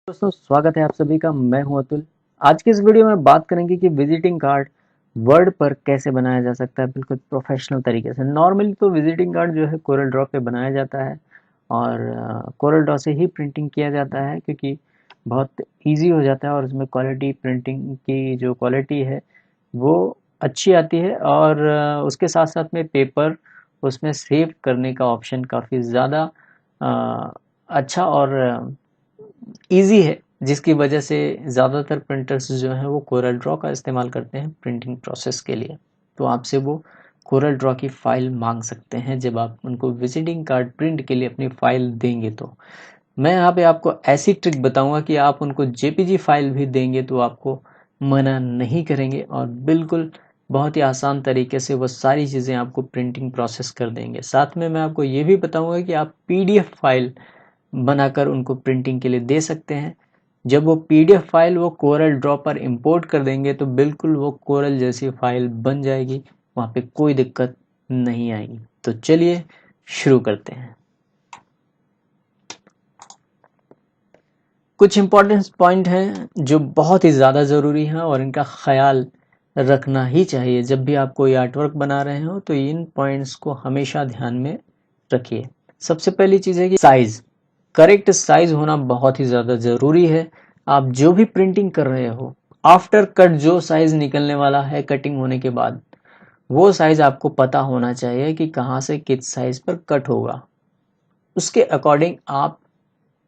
दोस्तों स्वागत है आप सभी का। मैं हूं अतुल। आज की इस वीडियो में बात करेंगे कि विजिटिंग कार्ड वर्ड पर कैसे बनाया जा सकता है बिल्कुल प्रोफेशनल तरीके से। नॉर्मली तो विजिटिंग कार्ड जो है कोरल ड्रॉ पे बनाया जाता है और कोरल ड्रॉ से ही प्रिंटिंग किया जाता है क्योंकि बहुत इजी हो जाता है और उसमें क्वालिटी प्रिंटिंग की जो क्वालिटी है वो अच्छी आती है और उसके साथ साथ में पेपर उसमें सेव करने का ऑप्शन काफ़ी ज़्यादा अच्छा और ईज़ी है, जिसकी वजह से ज़्यादातर प्रिंटर्स जो हैं वो कोरल ड्रॉ का इस्तेमाल करते हैं प्रिंटिंग प्रोसेस के लिए। तो आपसे वो कोरल ड्रॉ की फ़ाइल मांग सकते हैं जब आप उनको विजिटिंग कार्ड प्रिंट के लिए अपनी फ़ाइल देंगे। तो मैं यहाँ पे आपको ऐसी ट्रिक बताऊंगा कि आप उनको जेपीजी फाइल भी देंगे तो आपको मना नहीं करेंगे और बिल्कुल बहुत ही आसान तरीके से वो सारी चीज़ें आपको प्रिंटिंग प्रोसेस कर देंगे। साथ में मैं आपको ये भी बताऊंगा कि आप पीडीएफ फाइल बनाकर उनको प्रिंटिंग के लिए दे सकते हैं। जब वो पीडीएफ फाइल वो कोरल ड्रॉ पर इंपोर्ट कर देंगे तो बिल्कुल वो कोरल जैसी फाइल बन जाएगी, वहाँ पे कोई दिक्कत नहीं आएगी। तो चलिए शुरू करते हैं। कुछ इम्पोर्टेंट पॉइंट हैं जो बहुत ही ज़्यादा ज़रूरी हैं और इनका ख्याल रखना ही चाहिए। जब भी आप कोई आर्ट वर्क बना रहे हो तो इन पॉइंट्स को हमेशा ध्यान में रखिए। सबसे पहली चीज़ है कि साइज़, करेक्ट साइज़ होना बहुत ही ज़्यादा ज़रूरी है। आप जो भी प्रिंटिंग कर रहे हो, आफ्टर कट जो साइज़ निकलने वाला है कटिंग होने के बाद, वो साइज़ आपको पता होना चाहिए कि कहाँ से किस साइज़ पर कट होगा। उसके अकॉर्डिंग आप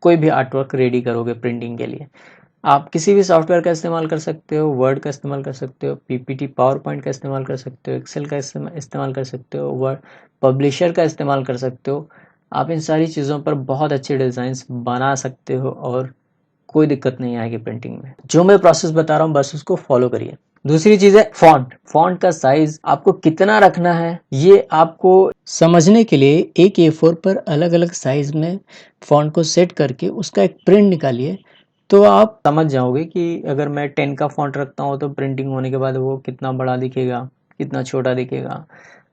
कोई भी आर्टवर्क रेडी करोगे प्रिंटिंग के लिए। आप किसी भी सॉफ्टवेयर का इस्तेमाल कर सकते हो, वर्ड का इस्तेमाल कर सकते हो, पीपीटी पावर पॉइंट का इस्तेमाल कर सकते हो, एक्सेल का इस्तेमाल कर सकते हो, वर्ड पब्लिशर का इस्तेमाल कर सकते हो। आप इन सारी चीज़ों पर बहुत अच्छे डिज़ाइंस बना सकते हो और कोई दिक्कत नहीं आएगी प्रिंटिंग में। जो मैं प्रोसेस बता रहा हूँ बस उसको फॉलो करिए। दूसरी चीज़ है फॉन्ट। फॉन्ट का साइज आपको कितना रखना है ये आपको समझने के लिए एक A4 पर अलग अलग साइज में फॉन्ट को सेट करके उसका एक प्रिंट निकालिए तो आप समझ जाओगे कि अगर मैं 10 का फॉन्ट रखता हूँ तो प्रिंटिंग होने के बाद वो कितना बड़ा दिखेगा, कितना छोटा दिखेगा।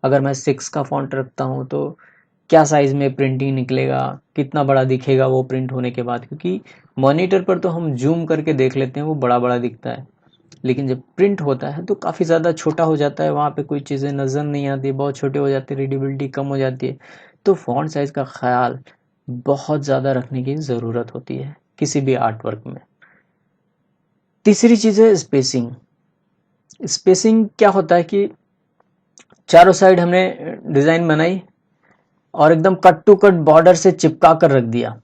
अगर मैं 6 का फॉन्ट रखता हूँ तो क्या साइज़ में प्रिंटिंग निकलेगा, कितना बड़ा दिखेगा वो प्रिंट होने के बाद। क्योंकि मॉनिटर पर तो हम जूम करके देख लेते हैं, वो बड़ा बड़ा दिखता है, लेकिन जब प्रिंट होता है तो काफ़ी ज़्यादा छोटा हो जाता है, वहाँ पे कोई चीज़ें नज़र नहीं आती, बहुत छोटे हो जाते हैं, रीडेबिलिटी कम हो जाती है। तो फ़ॉन्ट साइज़ का ख्याल बहुत ज़्यादा रखने की ज़रूरत होती है किसी भी आर्ट वर्क में। तीसरी चीज़ है स्पेसिंग। स्पेसिंग क्या होता है कि चारों साइड हमने डिज़ाइन बनाई और एकदम कट टू कट बॉर्डर से चिपका कर रख दिया।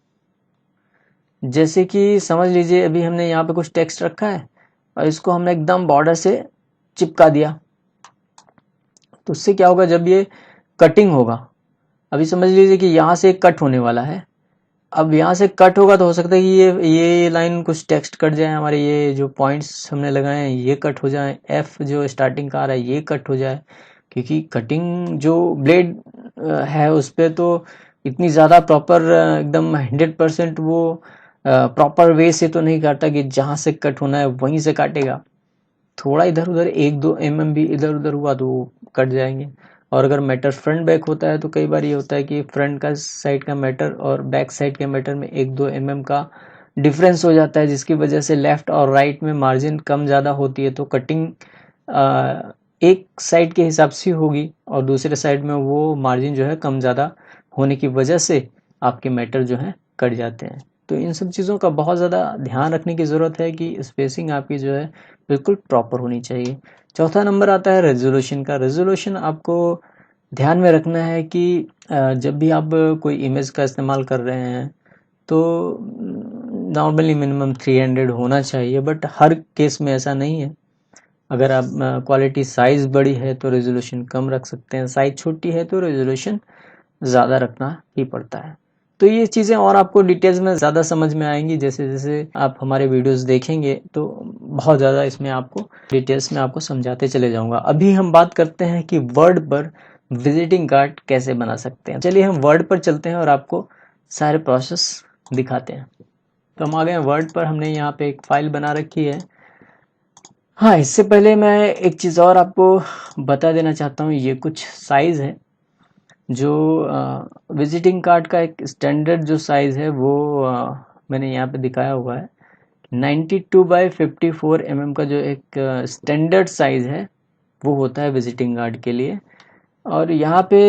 जैसे कि समझ लीजिए अभी हमने यहाँ पे कुछ टेक्स्ट रखा है और इसको हमने एकदम बॉर्डर से चिपका दिया, तो उससे क्या होगा जब ये कटिंग होगा, अभी समझ लीजिए कि यहाँ से कट होने वाला है। अब यहाँ से कट होगा तो हो सकता है कि ये लाइन कुछ टेक्स्ट कट जाए, हमारे ये जो पॉइंट्स हमने लगाए हैं ये कट हो जाए, एफ जो स्टार्टिंग का आ रहा है ये कट हो जाए। क्योंकि कटिंग जो ब्लेड है उस पर तो इतनी ज़्यादा प्रॉपर एकदम 100% वो प्रॉपर वे से तो नहीं काटता कि जहाँ से कट होना है वहीं से काटेगा। थोड़ा इधर उधर 1-2 mm भी इधर उधर हुआ तो वो कट जाएंगे। और अगर मैटर फ्रंट बैक होता है तो कई बार ये होता है कि फ्रंट का साइड का मैटर और बैक साइड के मैटर में 1-2 mm का डिफरेंस हो जाता है, जिसकी वजह से लेफ्ट और राइट में मार्जिन कम ज़्यादा होती है। तो कटिंग एक साइड के हिसाब से होगी और दूसरे साइड में वो मार्जिन जो है कम ज़्यादा होने की वजह से आपके मैटर जो है कट जाते हैं। तो इन सब चीज़ों का बहुत ज़्यादा ध्यान रखने की ज़रूरत है कि स्पेसिंग आपकी जो है बिल्कुल प्रॉपर होनी चाहिए। चौथा नंबर आता है रेजोल्यूशन का। रेजोल्यूशन आपको ध्यान में रखना है कि जब भी आप कोई इमेज का इस्तेमाल कर रहे हैं तो नॉर्मली मिनिमम 300 होना चाहिए, बट हर केस में ऐसा नहीं है। अगर आप क्वालिटी साइज़ बड़ी है तो रेजोल्यूशन कम रख सकते हैं, साइज़ छोटी है तो रेजोल्यूशन ज़्यादा रखना ही पड़ता है। तो ये चीज़ें और आपको डिटेल्स में ज़्यादा समझ में आएंगी जैसे जैसे आप हमारे वीडियोस देखेंगे, तो बहुत ज़्यादा इसमें आपको डिटेल्स में आपको समझाते चले जाऊंगा। अभी हम बात करते हैं कि वर्ड पर विजिटिंग कार्ड कैसे बना सकते हैं। चलिए हम वर्ड पर चलते हैं और आपको सारे प्रोसेस दिखाते हैं। तो हम आ गए वर्ड पर, हमने यहाँ पे एक फाइल बना रखी है। हाँ, इससे पहले मैं एक चीज़ और आपको बता देना चाहता हूँ। ये कुछ साइज़ है जो विजिटिंग कार्ड का एक स्टैंडर्ड जो साइज़ है वो मैंने यहाँ पे दिखाया हुआ है। 92/54 mm का जो एक स्टैंडर्ड साइज़ है वो होता है विजिटिंग कार्ड के लिए। और यहाँ पे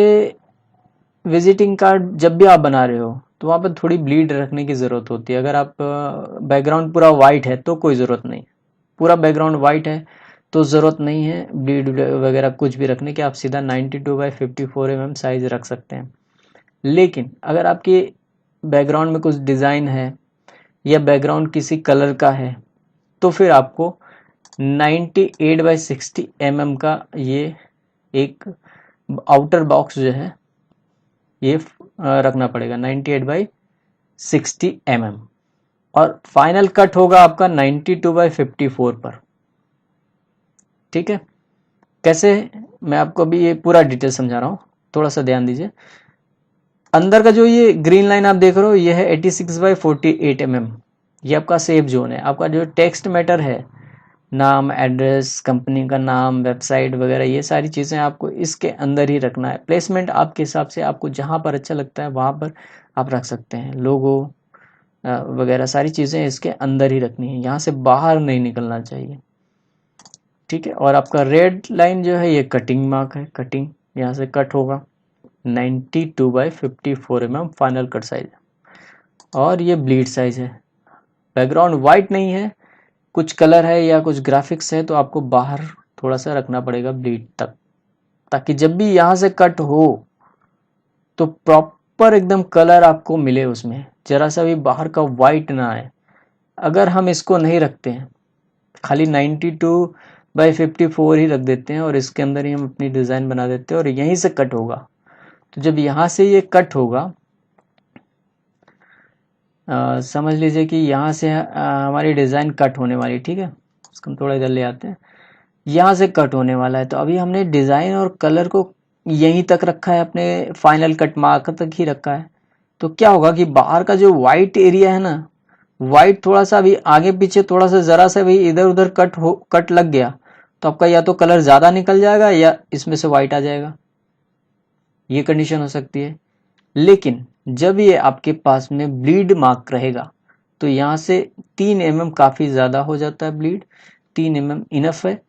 विजिटिंग कार्ड जब भी आप बना रहे हो तो वहाँ पर थोड़ी ब्लीड रखने की ज़रूरत होती है। अगर आप बैकग्राउंड पूरा वाइट है तो कोई ज़रूरत नहीं, पूरा बैकग्राउंड वाइट है तो ज़रूरत नहीं है ब्लीड वगैरह कुछ भी रखने की। आप सीधा 92/54 mm साइज़ रख सकते हैं। लेकिन अगर आपके बैकग्राउंड में कुछ डिज़ाइन है या बैकग्राउंड किसी कलर का है तो फिर आपको 98/60 mm का ये एक आउटर बॉक्स जो है ये रखना पड़ेगा 98/60 mm। और फाइनल कट होगा आपका 92/54 पर। ठीक है, कैसे, मैं आपको अभी ये पूरा डिटेल समझा रहा हूँ, थोड़ा सा ध्यान दीजिए। अंदर का जो ये ग्रीन लाइन आप देख रहे हो ये है 86/48 mm, ये आपका सेफ जोन है। आपका जो टेक्स्ट मैटर है, नाम, एड्रेस, कंपनी का नाम, वेबसाइट वगैरह, ये सारी चीज़ें आपको इसके अंदर ही रखना है। प्लेसमेंट आपके हिसाब से आपको जहाँ पर अच्छा लगता है वहाँ पर आप रख सकते हैं। लोगो वगैरह सारी चीज़ें इसके अंदर ही रखनी है, यहाँ से बाहर नहीं निकलना चाहिए। ठीक है, और आपका रेड लाइन जो है ये कटिंग मार्क है, कटिंग यहाँ से कट होगा 92/54 mm फाइनल कट साइज। और ये ब्लीड साइज है। बैकग्राउंड वाइट नहीं है, कुछ कलर है या कुछ ग्राफिक्स है तो आपको बाहर थोड़ा सा रखना पड़ेगा ब्लीड तक, ताकि जब भी यहाँ से कट हो तो प्रॉपर एकदम कलर आपको मिले, उसमें जरा सा भी बाहर का वाइट ना आए। अगर हम इसको नहीं रखते हैं, खाली 92/54 ही रख देते हैं और इसके अंदर ही हम अपनी डिज़ाइन बना देते हैं और यहीं से कट होगा, तो जब यहाँ से ये कट होगा समझ लीजिए कि यहाँ से हमारी डिज़ाइन कट होने वाली। ठीक है, इसको हम थोड़ा इधर ले आते हैं, यहाँ से कट होने वाला है। तो अभी हमने डिज़ाइन और कलर को यहीं तक रखा है, अपने फाइनल कट मार्क तक ही रखा है। तो क्या होगा कि बाहर का जो वाइट एरिया है ना, वाइट थोड़ा सा भी आगे पीछे थोड़ा सा ज़रा सा भी इधर उधर कट लग गया तो आपका या तो कलर ज़्यादा निकल जाएगा या इसमें से वाइट आ जाएगा, ये कंडीशन हो सकती है। लेकिन जब ये आपके पास में ब्लीड मार्क रहेगा तो यहाँ से 3 mm काफ़ी ज़्यादा हो जाता है ब्लीड, 3 mm इनफ है।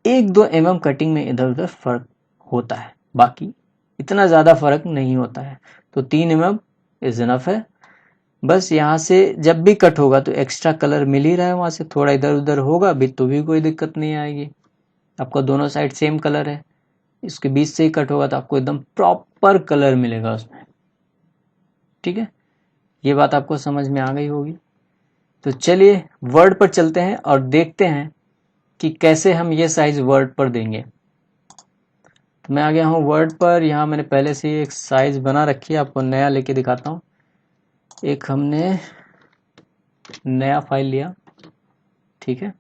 1-2 mm कटिंग में इधर उधर फर्क होता है, बाकी इतना ज़्यादा फर्क नहीं होता है। तो 3 mm इज इनफ है। बस यहाँ से जब भी कट होगा तो एक्स्ट्रा कलर मिल ही रहा है, वहाँ से थोड़ा इधर उधर होगा भी तो भी कोई दिक्कत नहीं आएगी। आपका दोनों साइड सेम कलर है, इसके बीच से ही कट होगा तो आपको एकदम प्रॉपर कलर मिलेगा उसमें। ठीक है, ये बात आपको समझ में आ गई होगी। तो चलिए वर्ड पर चलते हैं और देखते हैं कि कैसे हम ये साइज वर्ड पर देंगे। तो मैं आ गया हूँ वर्ड पर। यहाँ मैंने पहले से ही एक साइज बना रखी है, आपको नया लेके दिखाता हूँ। एक हमने नया फाइल लिया, ठीक है।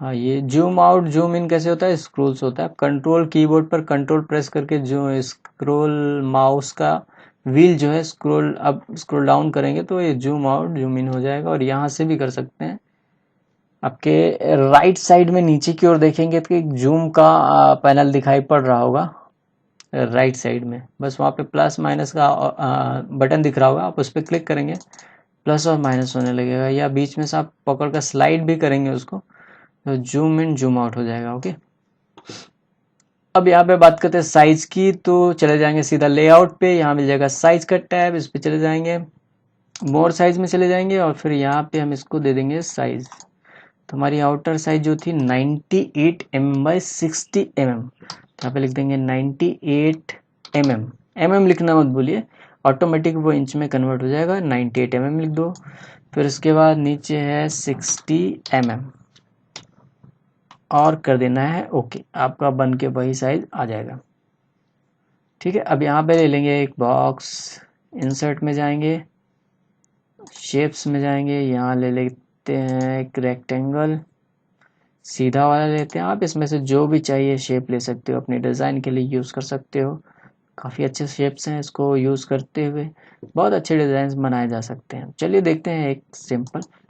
हाँ, ये जूम आउट जूम इन कैसे होता है, स्क्रोल्स होता है। कंट्रोल कीबोर्ड पर कंट्रोल प्रेस करके जो स्क्रोल माउस का व्हील जो है स्क्रोल अप स्क्रोल डाउन करेंगे तो ये जूम आउट जूम इन हो जाएगा। और यहाँ से भी कर सकते हैं। आपके राइट साइड में नीचे की ओर देखेंगे तो एक जूम का पैनल दिखाई पड़ रहा होगा राइट साइड में। बस वहाँ पे प्लस माइनस का बटन दिख रहा होगा, आप उस पर क्लिक करेंगे प्लस और माइनस होने लगेगा, या बीच में से आप पकड़ कर स्लाइड भी करेंगे उसको तो जूम इन जूम आउट हो जाएगा। ओके, अब यहाँ पे बात करते हैं साइज की। तो चले जाएंगे सीधा लेआउट पे, यहाँ मिल जाएगा साइज का टैब, इस पे चले जाएंगे, मोर साइज में चले जाएंगे और फिर यहाँ पे हम इसको दे देंगे साइज। तो हमारी आउटर साइज जो थी 98 mm/60 mm, यहाँ पे लिख देंगे 98 mm। mm लिखना मत भूलिए, ऑटोमेटिक वो इंच में कन्वर्ट हो जाएगा। 98 mm लिख दो। फिर उसके बाद नीचे है 60 mm और कर देना है ओके, आपका बन के वही साइज आ जाएगा। ठीक है, अब यहाँ पे ले लेंगे एक बॉक्स, इंसर्ट में जाएंगे, शेप्स में जाएंगे, यहाँ ले लेते हैं एक रेक्टेंगल, सीधा वाला लेते हैं। आप इसमें से जो भी चाहिए शेप ले सकते हो, अपनी डिज़ाइन के लिए यूज़ कर सकते हो। काफ़ी अच्छे शेप्स हैं, इसको यूज़ करते हुए बहुत अच्छे डिज़ाइन बनाए जा सकते हैं। चलिए देखते हैं एक सिंपल